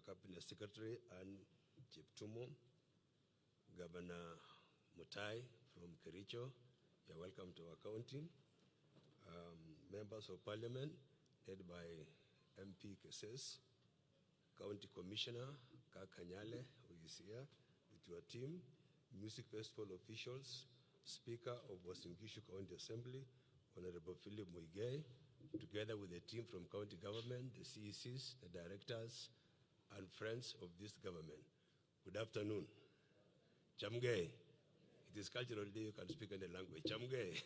Cabinet Secretary and Chief Tumo, Governor Mutai from Kericho, you're welcome to our county. Members of Parliament, led by MP Keses, County Commissioner Kakanyale, who is here with your team, Music Festival officials, Speaker of Wasingishu County Assembly, Honorable Philip Muigai, together with the team from county government, the CECs, the directors, and friends of this government. Good afternoon. Chamge. It is cultural day, you can speak any language. Chamge.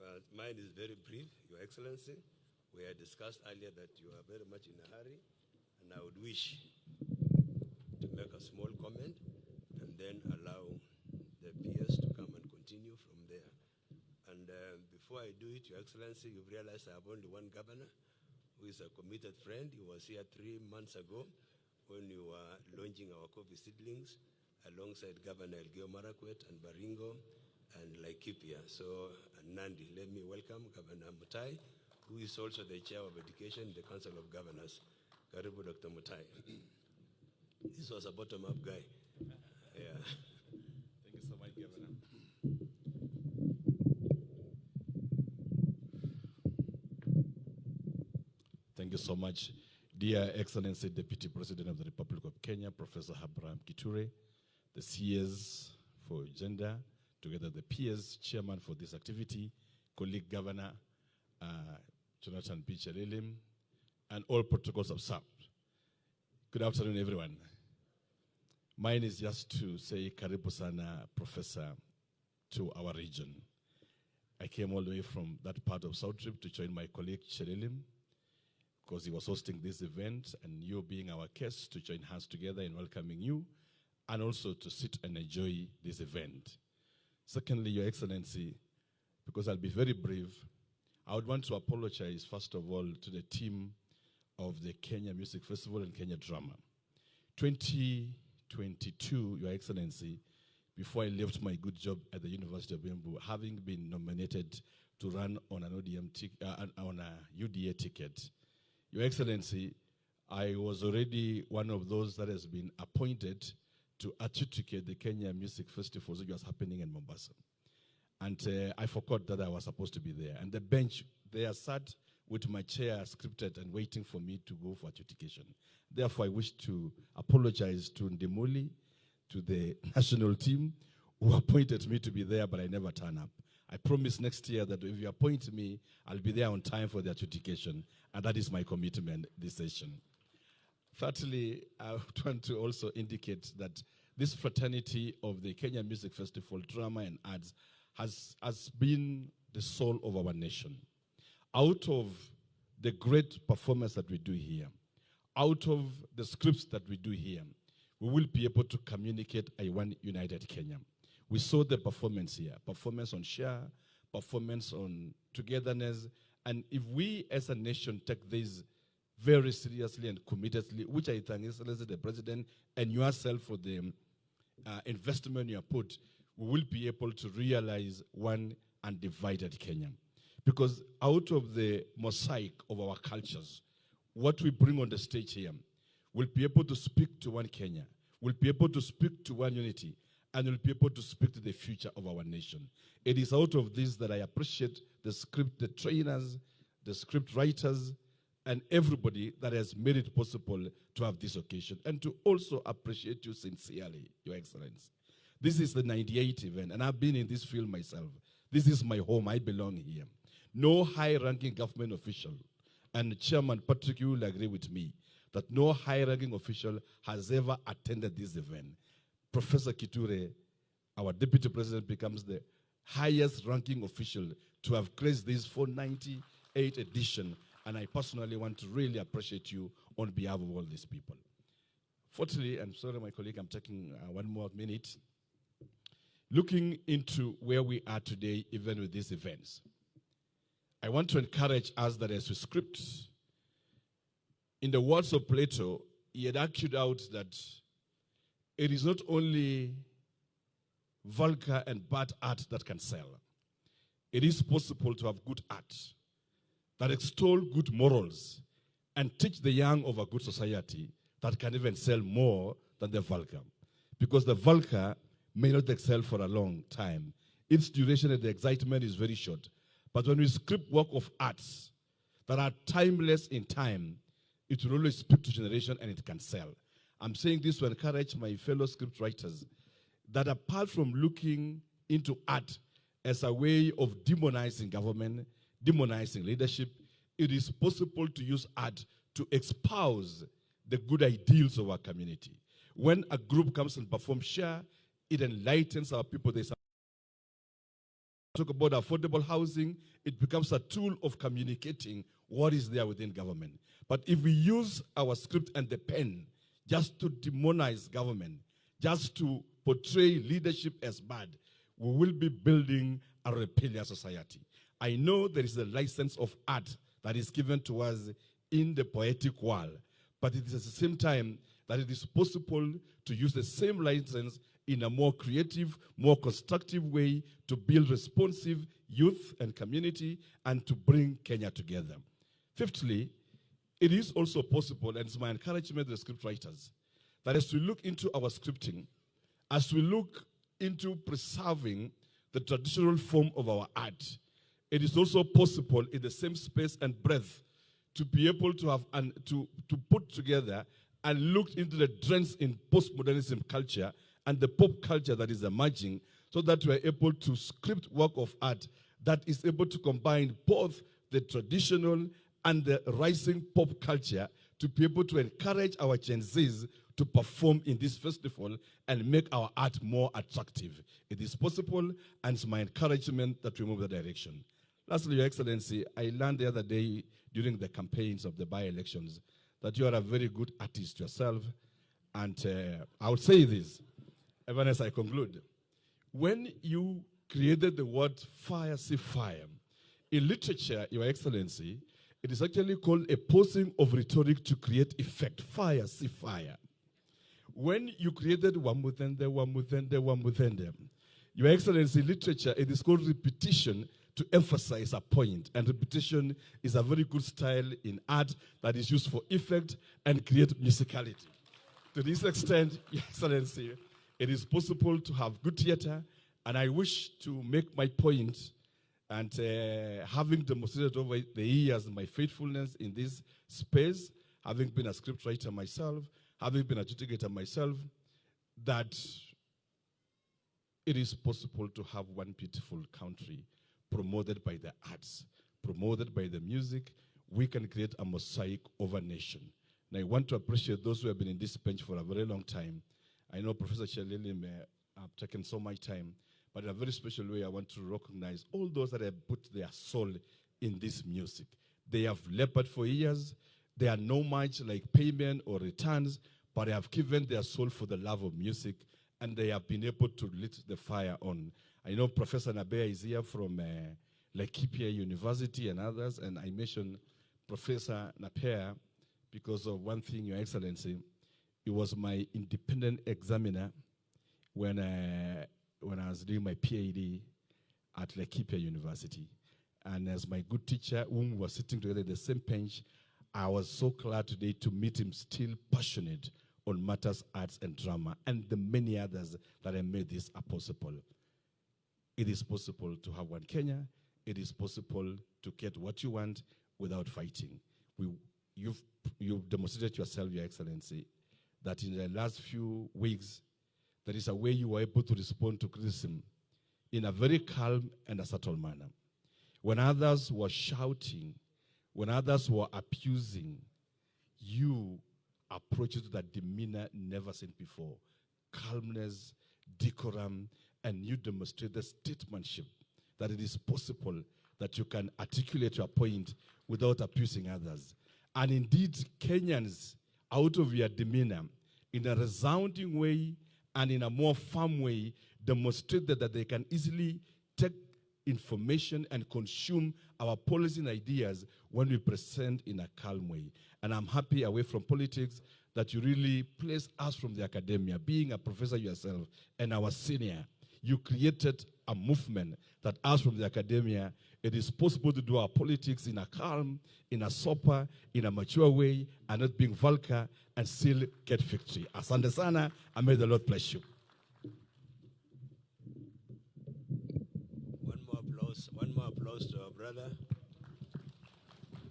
Well, mine is very brief, Your Excellency. We had discussed earlier that you are very much in a hurry, and I would wish to make a small comment and then allow the PS to come and continue from there. And before I do it, Your Excellency, you've realized I have only one governor who is a committed friend. He was here 3 months ago when we were launching our coffee seedlings alongside Governor Elgeyo Marakwet and Baringo and Laikipia. So, Nandi, let me welcome Governor Mutai, who is also the Chair of Education in the Council of Governors. Karibu, Dr. Mutai. This was a bottom-up guy. Yeah. Thank you so much, Governor. Thank you so much, dear Excellency Deputy President of the Republic of Kenya, Professor Abraham Kithure, the CS for Gender, together the PS Chairman for this activity, colleague Governor Jonathan B. Chelilim, and all protocols observed. Good afternoon, everyone. Mine is just to say karibu sana, Professor, to our region. I came all the way from that part of South Trip to join my colleague Chelilim, because he was hosting this event, and you being our guest, to join hands together in welcoming you, and also to sit and enjoy this event. Secondly, Your Excellency, because I'll be very brief, I would want to apologize, first of all, to the team of the Kenya Music Festival and Kenya Drama. 2022, Your Excellency, before I left my good job at the University of Embu, having been nominated to run on an on a UDA ticket, Your Excellency, I was already one of those that has been appointed to adjudicate the Kenya Music Festival which was happening in Mombasa. And I forgot that I was supposed to be there. And the bench there sat with my chair scripted and waiting for me to go for adjudication. Therefore, I wish to apologize to Ndimuli, to the national team, who appointed me to be there, but I never turn up. I promise next year that if you appoint me, I'll be there on time for the adjudication, and that is my commitment this session. Thirdly, I want to also indicate that this fraternity of the Kenya Music Festival, Drama and Arts, has been the soul of our nation. Out of the great performance that we do here, out of the scripts that we do here, we will be able to communicate a one united Kenya. We saw the performance here, performance on share, performance on togetherness, and if we as a nation take this very seriously and committedly, which I thank Excellency the President and yourself for the investment you have put, we will be able to realize one undivided Kenya. Because out of the mosaic of our cultures, what we bring on the stage here, we'll be able to speak to one Kenya, we'll be able to speak to one unity, and we'll be able to speak to the future of our nation. It is out of this that I appreciate the script, the trainers, the script writers, and everybody that has made it possible to have this occasion, and to also appreciate you sincerely, Your Excellency. This is the 98th event, and I've been in this field myself. This is my home, I belong here. No high-ranking government official, and Chairman Patrick, you will agree with me, that no high-ranking official has ever attended this event. Professor Kithure, our Deputy President, becomes the highest-ranking official to have graced this 498th edition, and I personally want to really appreciate you on behalf of all these people. Fourthly, I'm sorry, my colleague, I'm taking one more minute. Looking into where we are today, even with these events, I want to encourage us that as we script, in the words of Plato, he had argued out that it is not only vulgar and bad art that can sell. It is possible to have good art that extol good morals and teach the young of a good society that can even sell more than the vulgar. Because the vulgar may not excel for a long time. Its duration and the excitement is very short. But when we script work of arts that are timeless in time, it will always speak to generation and it can sell. I'm saying this to encourage my fellow script writers that apart from looking into art as a way of demonizing government, demonizing leadership, it is possible to use art to espouse the good ideals of our community. When a group comes and performs share, it enlightens our people. There's talk about affordable housing, it becomes a tool of communicating what is there within government. But if we use our script and the pen just to demonize government, just to portray leadership as bad, we will be building a rebellious society. I know there is a license of art that is given to us in the poetic world, but it is at the same time that it is possible to use the same license in a more creative, more constructive way to build responsive youth and community and to bring Kenya together. Fifthly, it is also possible, and it's my encouragement to the script writers, that as we look into our scripting, as we look into preserving the traditional form of our art, it is also possible in the same space and breadth to be able to have and to put together and look into the trends in postmodernism culture and the pop culture that is emerging, so that we are able to script work of art that is able to combine both the traditional and the rising pop culture to be able to encourage our Gen Zs to perform in this festival and make our art more attractive. It is possible, and it's my encouragement that we move that direction. Lastly, Your Excellency, I learned the other day during the campaigns of the by-elections that you are a very good artist yourself, and I would say this, even as I conclude. When you created the word fire, see fire, in literature, Your Excellency, it is actually called a posing of rhetoric to create effect. Fire, see fire. When you created Wamuthende, Wamuthende, Wamuthende, Your Excellency, literature, it is called repetition to emphasize a point. And repetition is a very good style in art that is used for effect and create musicality. To this extent, Your Excellency, it is possible to have good theater, and I wish to make my point, and having demonstrated over the years my faithfulness in this space, having been a scriptwriter myself, having been a litigator myself, that it is possible to have one beautiful country promoted by the arts, promoted by the music. We can create a mosaic of a nation. And I want to appreciate those who have been in this bench for a very long time. I know Professor Shalili may have taken so much time, but in a very special way, I want to recognize all those that have put their soul in this music. They have labored for years. They are no much like payment or returns, but they have given their soul for the love of music, and they have been able to lit the fire on. I know Professor Nabea is here from Laikipia University and others, and I mentioned Professor Napea because of one thing, Your Excellency. He was my independent examiner when I was doing my PhD at Laikipia University. And as my good teacher, whom we were sitting together at the same bench, I was so glad today to meet him still passionate on matters arts and drama, and the many others that have made this possible. It is possible to have one Kenya. It is possible to get what you want without fighting. You've demonstrated yourself, Your Excellency, that in the last few weeks, there is a way you were able to respond to criticism in a very calm and a subtle manner. When others were shouting, when others were abusing, you approached it with a demeanor never seen before. Calmness, decorum, and you demonstrated statesmanship, that it is possible that you can articulate your point without abusing others. And indeed, Kenyans, out of your demeanor, in a resounding way and in a more firm way, demonstrated that they can easily take information and consume our policy and ideas when we present in a calm way. And I'm happy, away from politics, that you really place us from the academia. Being a professor yourself and our senior, you created a movement that us from the academia, It is possible to do our politics in a calm, in a sober, in a mature way, and not being vulgar, and still get victory. Asante sana, and may the Lord bless you. One more applause to our brother.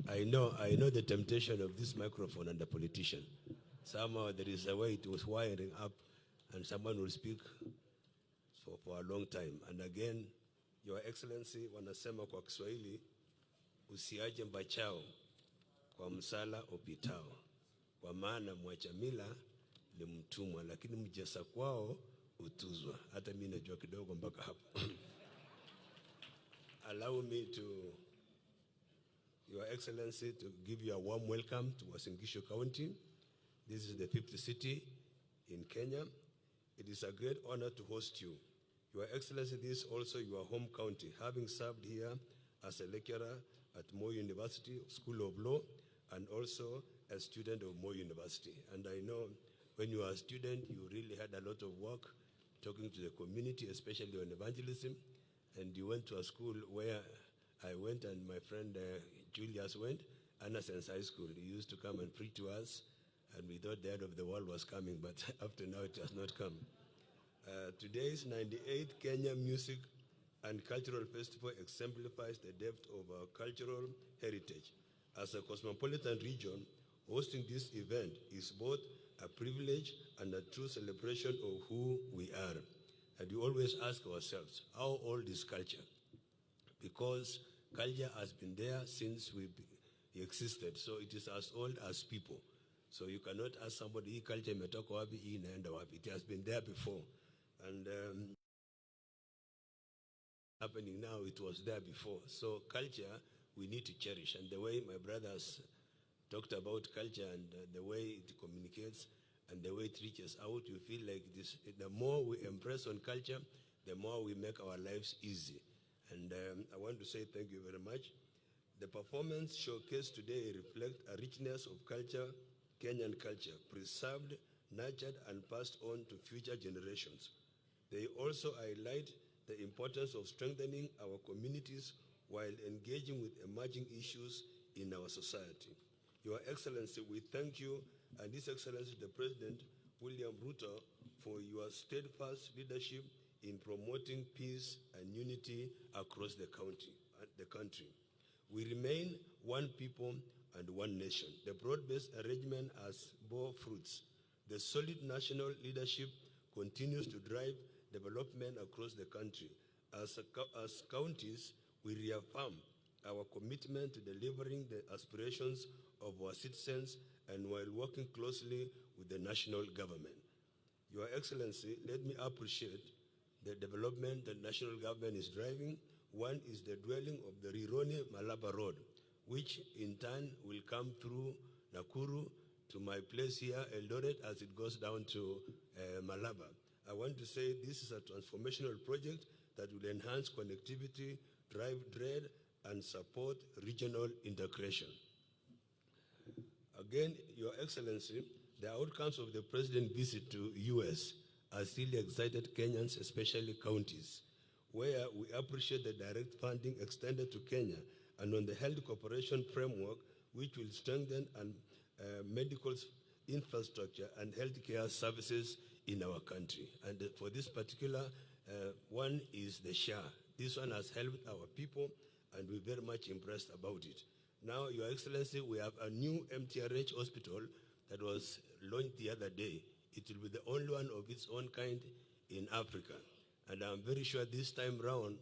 I know the temptation of this microphone and the politician. Somehow there is a way it was wiring up, and someone will speak for a long time. And again, Your Excellency, wanasema kwa Kiswahili, usiache mbachao kwa msala upitao, kwa maana mwacha mila ni mtumwa, lakini mjesa kwao utuzwa. Hata mimi najua kidogo mpaka hapo. Allow me to, Your Excellency, to give you a warm welcome to Uasin Gishu County. This is the 5th city in Kenya. It is a great honor to host you. Your Excellency, this is also your home county, having served here as a lecturer at Moi University School of Law and also a student of Moi University. And I know when you were a student, you really had a lot of work talking to the community, especially on evangelism. And you went to a school where I went and my friend Julius went, Anderson's High School. He used to come and preach to us, and we thought the end of the world was coming, but up to now it has not come. Today's 98th Kenya Music and Cultural Festival exemplifies the depth of our cultural heritage. As a cosmopolitan region, hosting this event is both a privilege and a true celebration of who we are. And we always ask ourselves, how old is culture? Because culture has been there since we existed, so it is as old as people. So you cannot ask somebody, hii culture imetoka wapi, hii inaenda wapi. It has been there before. And happening now, it was there before. So culture, we need to cherish. And the way my brothers talked about culture and the way it communicates and the way it reaches out, you feel like this, the more we impress on culture, the more we make our lives easy. And I want to say thank you very much. The performance showcased today reflects a richness of culture, Kenyan culture, preserved, nurtured, and passed on to future generations. They also highlight the importance of strengthening our communities while engaging with emerging issues in our society. Your Excellency, we thank you and His Excellency the President, William Ruto, for your steadfast leadership in promoting peace and unity across the country. We remain one people and one nation. The broad-based arrangement has bore fruits. The solid national leadership continues to drive development across the country. As counties, we reaffirm our commitment to delivering the aspirations of our citizens and while working closely with the national government. Your Excellency, let me appreciate the development the national government is driving. One is the dwelling of the Rironi-Malaba Road, which in turn will come through Nakuru to my place here, Eldoret, as it goes down to Malaba. I want to say this is a transformational project that will enhance connectivity, drive trade, and support regional integration. Again, Your Excellency, the outcomes of the President's visit to US has really excited Kenyans, especially counties, where we appreciate the direct funding extended to Kenya and on the health cooperation framework, which will strengthen medical infrastructure and healthcare services in our country. And for this particular one is the SHA. This one has helped our people, and we're very much impressed about it. Now, Your Excellency, we have a new MTRH hospital that was launched the other day. It will be the only one of its own kind in Africa. And I'm very sure this time round,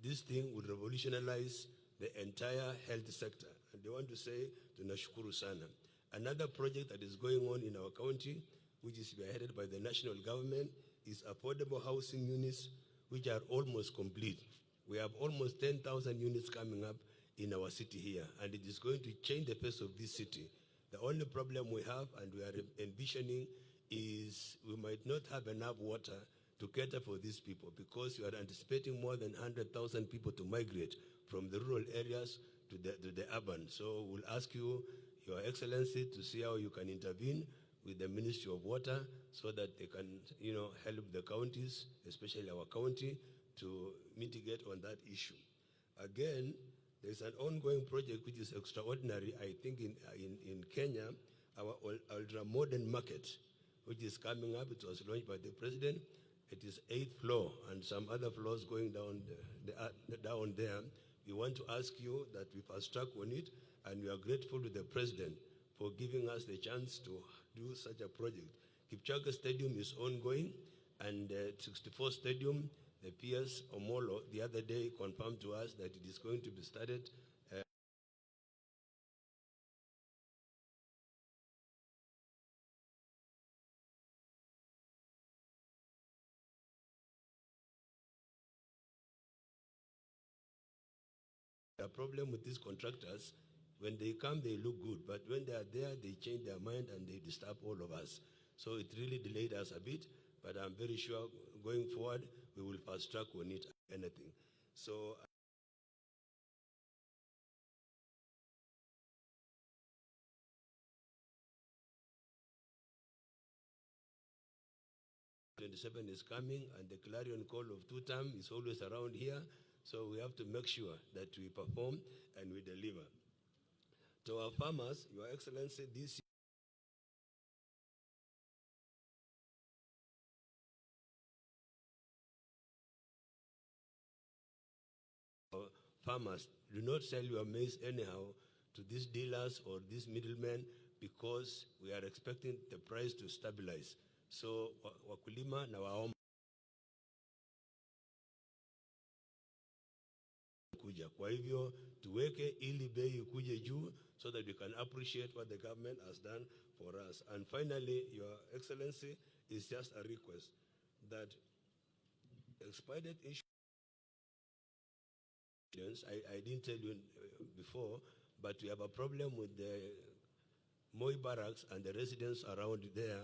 this thing will revolutionize the entire health sector. And I want to say, tunashukuru sana. Another project that is going on in our county, which is headed by the national government, is affordable housing units, which are almost complete. We have almost 10,000 units coming up in our city here, and it is going to change the face of this city. The only problem we have, and we are envisioning, is we might not have enough water to cater for these people, because we are anticipating more than 100,000 people to migrate from the rural areas to the urban. So we'll ask you, Your Excellency, to see how you can intervene with the Ministry of Water so that they can, help the counties, especially our county, to mitigate on that issue. Again, there's an ongoing project which is extraordinary, I think, in Kenya, our ultra-modern market, which is coming up. It was launched by the president. It is 8th floor and some other floors going down down there. We want to ask you that we fast track on it, and we are grateful to the president for giving us the chance to do such a project. Kipchoge Stadium is ongoing, and 64 Stadium, the PS Omolo the other day confirmed to us that it is going to be started. 'The problem with these contractors, when they come, they look good, but when they are there, they change their mind and they disturb all of us. So it really delayed us a bit, but I'm very sure going forward, we will fast track on it, anything. So 27 is coming, and the clarion call of 2 term is always around here. So we have to make sure that we perform and we deliver. To our farmers, Your Excellency, this farmers, do not sell your maize anyhow to these dealers or these middlemen, because we are expecting the price to stabilize. So wakulima na waomba kuja. Kwa hivyo tuweke ili bei ikuje juu, so that we can appreciate what the government has done for us. And finally, Your Excellency, is just a request that expired issues. I didn't tell you before, but we have a problem with the Moi Barracks and the residents around there,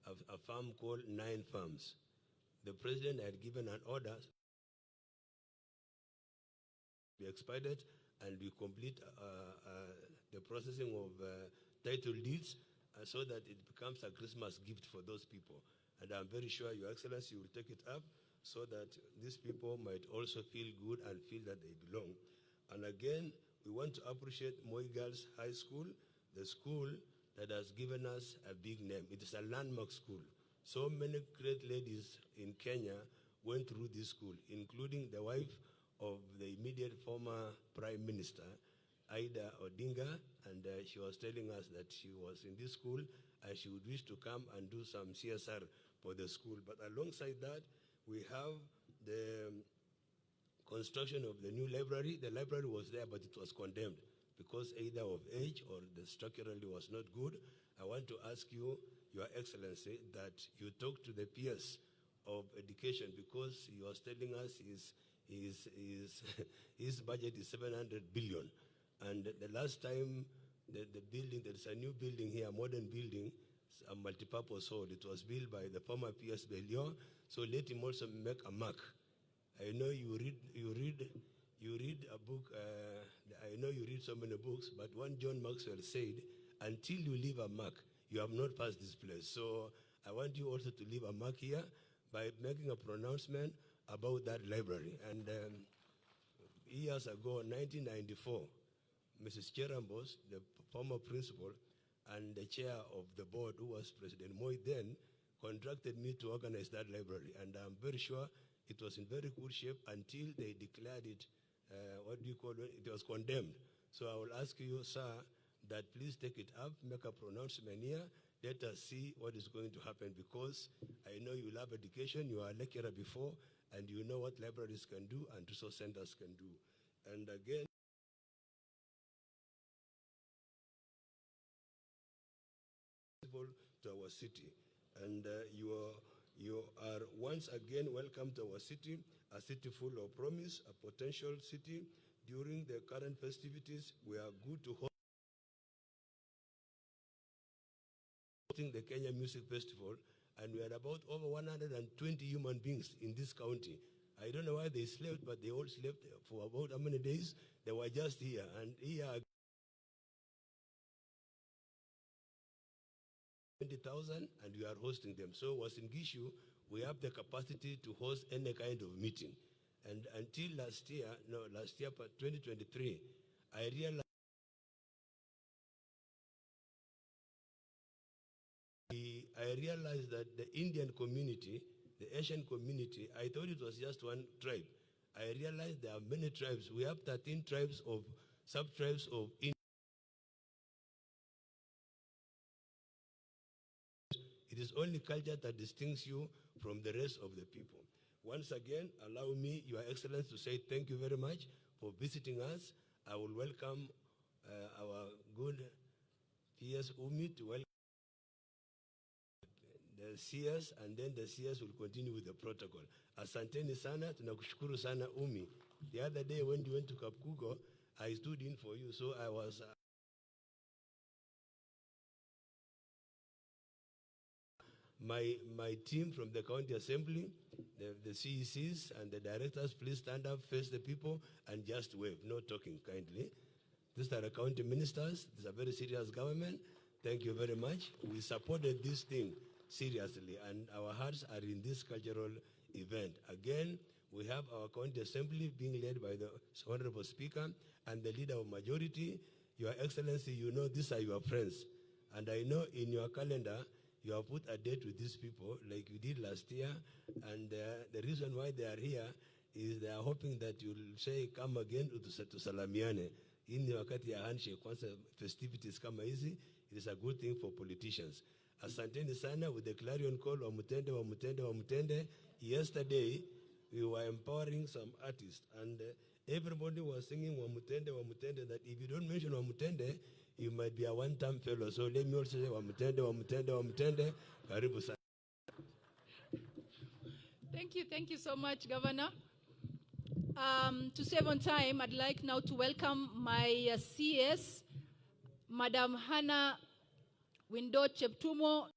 a farm called 9 Farms. The president had given an order to be expedited, and we complete the processing of title deeds, so that it becomes a Christmas gift for those people. And I'm very sure, Your Excellency, will take it up, so that these people might also feel good and feel that they belong. And again, we want to appreciate Moi Girls High School, the school that has given us a big name. It is a landmark school. So many great ladies in Kenya went through this school, including the wife of the immediate former Prime Minister, Ida Odinga, and she was telling us that she was in this school and she would wish to come and do some CSR for the school. But alongside that, we have the construction of the new library. The library was there, but it was condemned because either of age or the structurally was not good. I want to ask you, Your Excellency, that you talk to the PS of education, because he was telling us his budget is 700 billion. And the last time the building, there is a new building here, a modern building, a multipurpose hall. It was built by the former PS Bellion. So let him also make a mark. I know you read a book. I know you read so many books, but one John Maxwell said, "Until you leave a mark, you have not passed this place." So I want you also to leave a mark here by making a pronouncement about that library. And years ago, 1994, Mrs. Cherambos, the former principal and the chair of the board, who was President Moi then, contracted me to organize that library. And I'm very sure it was in very good shape until they declared it, it was condemned. So I will ask you, sir, that please take it up, make a pronouncement here, let us see what is going to happen, because I know you love education, you are a lecturer before, and you know what libraries can do and resource centers can do. And again, to our city. And you are once again welcome to our city, a city full of promise, a potential city. During the current festivities, we are good to hosting the Kenya Music Festival, and we are about over 120 human beings in this county. I don't know why they slept, but they all slept for about how many days? They were just here, and here 20,000, and we are hosting them. So was in Gishu, we have the capacity to host any kind of meeting. And until last year, 2023, I realized that the Indian community, the Asian community, I thought it was just one tribe. I realized there are many tribes. We have 13 tribes of sub-tribes of India. It is only culture that distinguishes you from the rest of the people. Once again, allow me, Your Excellency, to say thank you very much for visiting us. I will welcome our good PS Umi to welcome the CS, and then the CS will continue with the protocol. Asanteni sana, tunakushukuru sana Umi. The other day when you went to Kapkugo, I stood in for you, so I was... My team from the county assembly, the CECs and the directors, please stand up, face the people, and just wave, no talking kindly. These are the county ministers. This is a very serious government. Thank you very much. We supported this thing seriously, and our hearts are in this cultural event. Again, we have our county assembly being led by the Honorable Speaker and the leader of majority. Your Excellency, you know these are your friends. And I know in your calendar, you have put a date with these people like you did last year, and the reason why they are here is they are hoping that you'll say come again to salamiane. In wakati ya handshake, once festivities kama hizi, it is a good thing for politicians. Asanteni sana with the clarion call, Wamuthende, Wamuthende, Wamuthende. Yesterday, we were empowering some artists, and everybody was singing Wamuthende, Wamuthende, that if you don't mention Wamuthende, you might be a one-time fellow. So let me also say Wamuthende, Wamuthende, Wamuthende. Karibu sana. Thank you so much, Governor. To save on time, I'd like now to welcome my CS, Madam Hannah Windo Cheptumo.